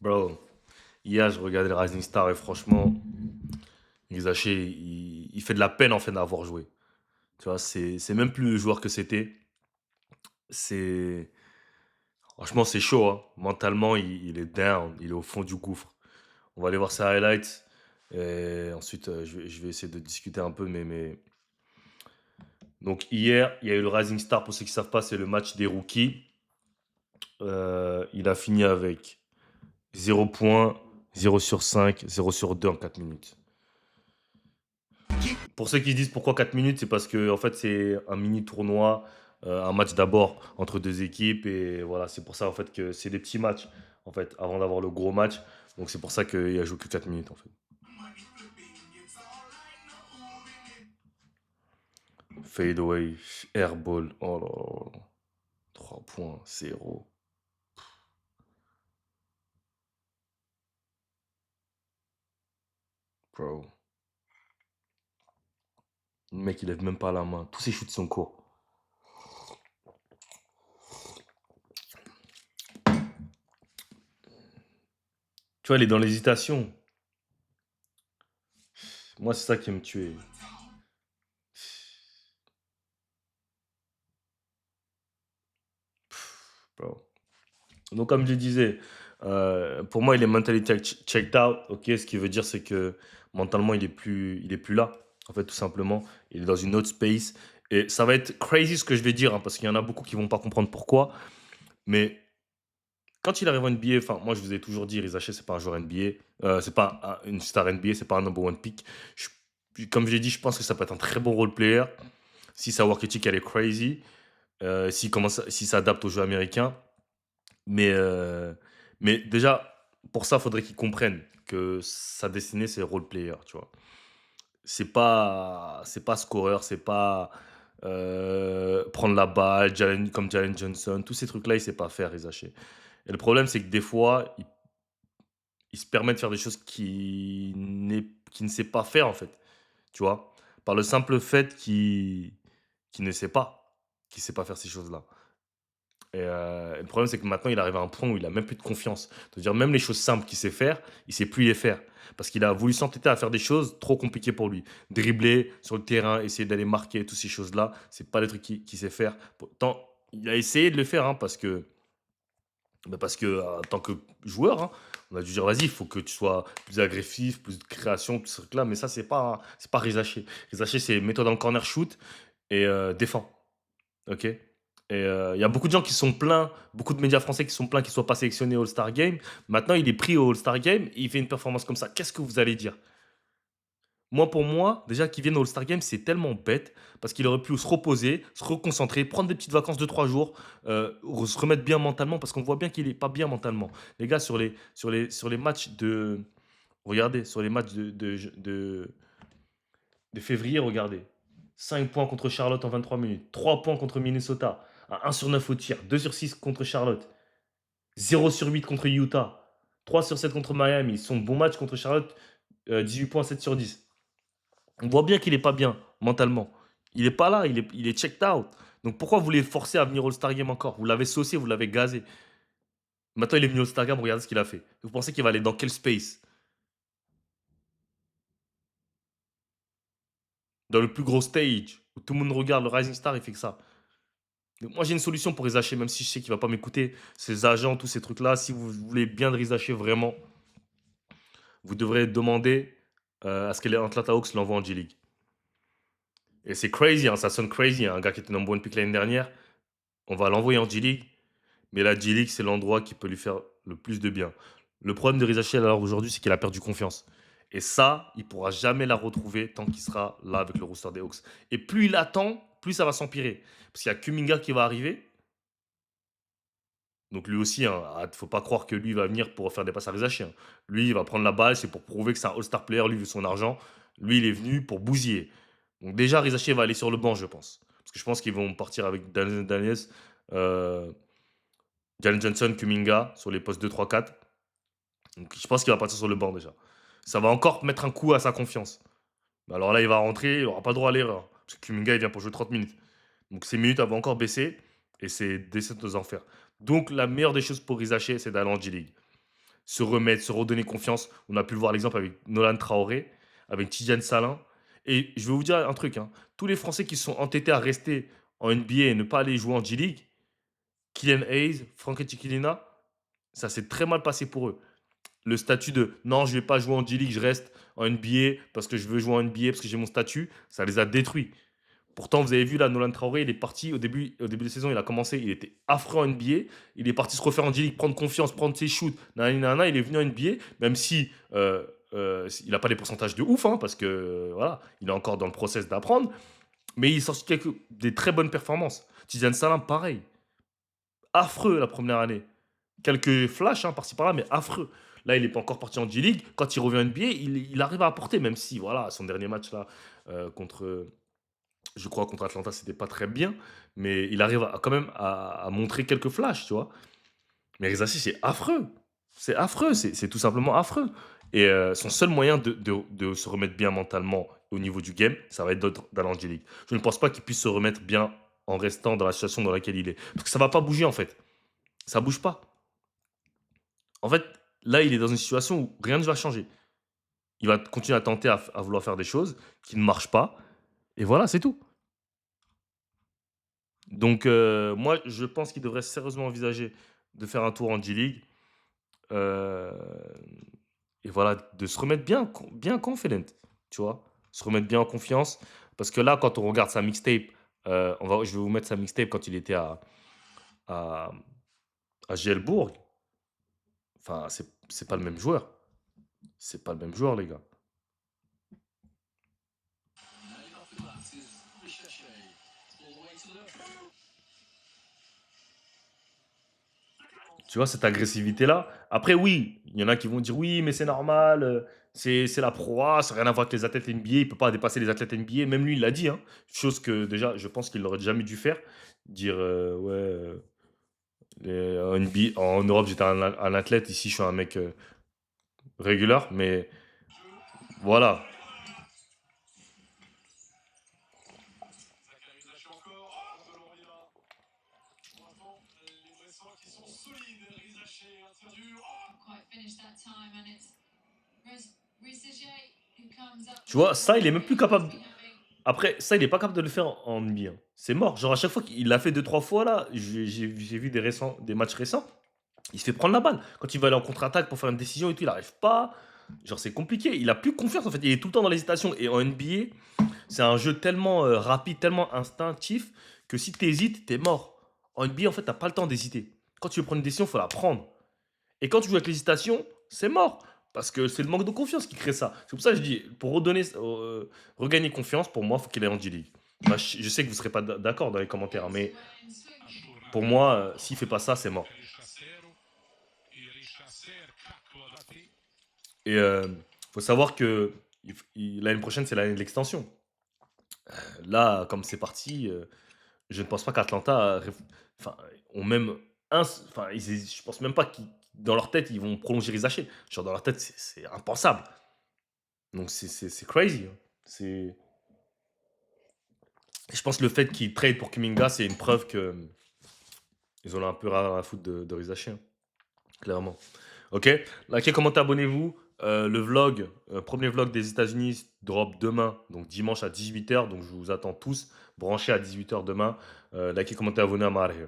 Bro, hier, je regardais le Rising Star et franchement, Rizaché, il fait de la peine en fait d'avoir joué. Tu vois, c'est même plus le joueur que c'était. C'est Franchement, c'est chaud, hein. Mentalement, il est down, il est au fond du gouffre. On va aller voir ses highlights et ensuite je vais essayer de discuter un peu. Donc hier, il y a eu le Rising Star. Pour ceux qui ne savent pas, c'est le match des rookies. Il a fini avec 0 points, 0 sur 5, 0 sur 2 en 4 minutes. Pour ceux qui se disent pourquoi 4 minutes, c'est parce que en fait c'est un mini tournoi, un match d'abord entre deux équipes et voilà, c'est pour ça en fait que c'est des petits matchs en fait avant d'avoir le gros match. Donc c'est pour ça qu'il a joué que 4 minutes en fait. Fade away, airball, oh là là, 3 points, 0. Bro, le mec il lève même pas la main, tous ses shoots sont courts. Tu vois, il est dans l'hésitation. Moi c'est ça qui me tuait. Bro. Donc, comme je disais, pour moi, il est mentality checked out. Ok, ce qui veut dire, c'est que mentalement, il est plus là. En fait, tout simplement, il est dans une autre space. Et ça va être crazy ce que je vais dire, hein, parce qu'il y en a beaucoup qui vont pas comprendre pourquoi. Mais quand il arrive en NBA, enfin, moi, je vous ai toujours dit, Riz Haché, c'est pas un joueur NBA, c'est pas une star NBA, c'est pas un number one pick. Comme j'ai dit, je pense que ça peut être un très bon role player si sa work ethic elle est crazy, s'il s'adapte au jeu américain. Mais, mais déjà, pour ça, il faudrait qu'ils comprennent que sa destinée, c'est role player, tu vois. C'est pas scoreur, c'est pas prendre la balle, comme Jalen Johnson. Tous ces trucs-là, il sait pas faire, Rizaché. Et le problème, c'est que des fois, il se permet de faire des choses qu'il ne sait pas faire, en fait. Tu vois, par le simple fait qu'il ne sait pas, qu'il sait pas faire ces choses-là. Et le problème, c'est que maintenant, il arrive à un point où il a même plus de confiance. C'est-à-dire même les choses simples qu'il sait faire, il sait plus les faire. Parce qu'il a voulu s'entêter à faire des choses trop compliquées pour lui. Dribbler sur le terrain, essayer d'aller marquer, toutes ces choses-là, c'est pas des trucs qu'il sait faire. Pourtant, il a essayé de le faire, hein, parce que en tant que joueur, hein, on a dû dire vas-y, il faut que tu sois plus agressif, plus de création, tout ce truc-là. Mais ça, c'est pas Rizaché. Rizaché, c'est mets-toi dans le corner shoot et défends. OK. Et il y a beaucoup de gens qui sont plaints, beaucoup de médias français qui sont plaints qu'il ne soit pas sélectionné au All-Star Game. Maintenant, il est pris au All-Star Game et il fait une performance comme ça. Qu'est-ce que vous allez dire? Moi, pour moi, déjà qu'il vienne au All-Star Game, c'est tellement bête parce qu'il aurait pu se reposer, se reconcentrer, prendre des petites vacances de 3 jours, se remettre bien mentalement parce qu'on voit bien qu'il n'est pas bien mentalement. Les gars, sur les matchs de. Regardez, sur les matchs de février, regardez. 5 points contre Charlotte en 23 minutes. 3 points contre Minnesota. À 1 sur 9 au tir. 2 sur 6 contre Charlotte. 0 sur 8 contre Utah. 3 sur 7 contre Miami. Son bon match contre Charlotte, 18 points, 7 sur 10. On voit bien qu'il n'est pas bien mentalement. Il n'est pas là, il est checked out. Donc pourquoi vous voulez le forcer à venir au Star Game encore? Vous l'avez saucé, vous l'avez gazé. Maintenant il est venu au Star Game, regardez ce qu'il a fait. Vous pensez qu'il va aller dans quel space? Dans le plus gros stage, où tout le monde regarde le Rising Star, il fait que ça. Donc moi, j'ai une solution pour Rizaché, même si je sais qu'il va pas m'écouter. Ses agents, tous ces trucs-là, si vous voulez bien de Rizaché vraiment, vous devrez demander à ce que les Atlanta Hawks l'envoient en G-League. Et c'est crazy, hein, ça sonne crazy, hein, un gars qui était number one pick l'année dernière, on va l'envoyer en G-League, mais la G-League, c'est l'endroit qui peut lui faire le plus de bien. Le problème de Rizaché, alors aujourd'hui, c'est qu'il a perdu confiance. Et ça, il pourra jamais la retrouver tant qu'il sera là avec le roster des Hawks. Et plus il attend, plus ça va s'empirer. Parce qu'il y a Kuminga qui va arriver. Donc lui aussi, hein, faut pas croire que lui va venir pour faire des passes à Rizaché, hein. Lui, il va prendre la balle, c'est pour prouver que c'est un All-Star player, lui veut son argent. Lui, il est venu pour bousiller. Donc déjà, Rizaché va aller sur le banc, je pense. Parce que je pense qu'ils vont partir avec Daniels, euh, Jalen Johnson, Kuminga sur les postes 2, 3, 4. Donc je pense qu'il va partir sur le banc déjà. Ça va encore mettre un coup à sa confiance. Alors là, il va rentrer, il n'aura pas le droit à l'erreur. Parce que Kuminga, il vient pour jouer 30 minutes. Donc ses minutes vont encore baisser et c'est descendre aux enfers. Donc la meilleure des choses pour Rizaché, c'est d'aller en G-League. se remettre, se redonner confiance. On a pu le voir l'exemple avec Nolan Traoré, avec Tidiane Salin. Et je vais vous dire un truc, hein, tous les Français qui sont entêtés à rester en NBA et ne pas aller jouer en G-League, Kylian Hayes, Franck Tiquilina, ça s'est très mal passé pour eux. Le statut de non, je vais pas jouer en G-League, je reste en NBA parce que je veux jouer en NBA parce que j'ai mon statut, ça les a détruits. Pourtant, vous avez vu là, Nolan Traoré, il est parti au début de saison, il a commencé, il était affreux en NBA. Il est parti se refaire en G-League, prendre confiance, prendre ses shoots. Nanani, nanana, il est venu en NBA, même si il n'a pas des pourcentages de ouf, hein, parce que voilà, il est encore dans le process d'apprendre. Mais il sort des très bonnes performances. Tiziane Salam, pareil. Affreux la première année. Quelques flashs hein, par-ci par-là, mais affreux. Là, il n'est pas encore parti en G-League. Quand il revient en NBA, il arrive à apporter, même si, voilà, son dernier match là, contre, je crois, contre Atlanta, c'était pas très bien. Mais il arrive quand même à montrer quelques flashs, tu vois. Mais Rizassi, c'est affreux. C'est affreux, c'est tout simplement affreux. Et son seul moyen de se remettre bien mentalement au niveau du game, ça va être d'aller en G-League. Je ne pense pas qu'il puisse se remettre bien en restant dans la situation dans laquelle il est. Parce que ça va pas bouger, en fait. Ça bouge pas. En fait, là, il est dans une situation où rien ne va changer. Il va continuer à tenter à vouloir faire des choses qui ne marchent pas. Et voilà, c'est tout. Donc, moi, je pense qu'il devrait sérieusement envisager de faire un tour en G-League. Euh, et voilà, de se remettre bien confident, tu vois. Se remettre bien en confiance. Parce que là, quand on regarde sa mixtape, je vais vous mettre sa mixtape quand il était à, à Gielbourg. Enfin, c'est pas le même joueur. C'est pas le même joueur, les gars. Tu vois, cette agressivité-là. Après, oui, il y en a qui vont dire oui, mais c'est normal, c'est la proie, ça n'a rien à voir avec les athlètes NBA, il ne peut pas dépasser les athlètes NBA. Même lui, il l'a dit, hein. Chose que déjà, je pense qu'il n'aurait jamais dû faire. Dire ouais, en NBA, en Europe, j'étais un athlète, ici, je suis un mec régulier, mais voilà. Tu vois, ça, il est même plus capable. Après, ça, il est pas capable de le faire en NBA, hein. C'est mort. Genre, à chaque fois qu'il l'a fait deux, trois fois, là, j'ai vu des matchs récents. Il se fait prendre la balle. Quand il va aller en contre-attaque pour faire une décision et tout, il n'arrive pas. Genre, c'est compliqué. Il a plus confiance en fait. Il est tout le temps dans l'hésitation. Et en NBA, c'est un jeu tellement rapide, tellement instinctif que si tu hésites, t'es mort. En NBA, en fait, t'as pas le temps d'hésiter. Quand tu veux prendre une décision, il faut la prendre. Et quand tu joues avec l'hésitation, c'est mort. Parce que c'est le manque de confiance qui crée ça. C'est pour ça que je dis, pour regagner confiance, pour moi, il faut qu'il ait en G-League. Bah, je sais que vous ne serez pas d'accord dans les commentaires, hein, mais pour moi, s'il fait pas ça, c'est mort. Et faut savoir que l'année prochaine, c'est l'année de l'extension. Là, comme c'est parti, je ne pense pas qu'Atlanta enfin, ont même enfin, je pense même pas qu'ils dans leur tête, ils vont prolonger les achats. Genre dans leur tête, c'est impensable. Donc c'est crazy, hein. C'est je pense que le fait qu'ils trade pour Kuminga, c'est une preuve que ils ont un peu rien à foutre de Riz Haché, hein, clairement. OK? Likez, commentez, abonnez-vous. Le vlog, premier vlog des États-Unis drop demain, donc dimanche à 18h. Donc je vous attends tous branchés à 18h demain. Likez, commentez, abonnez à Maher.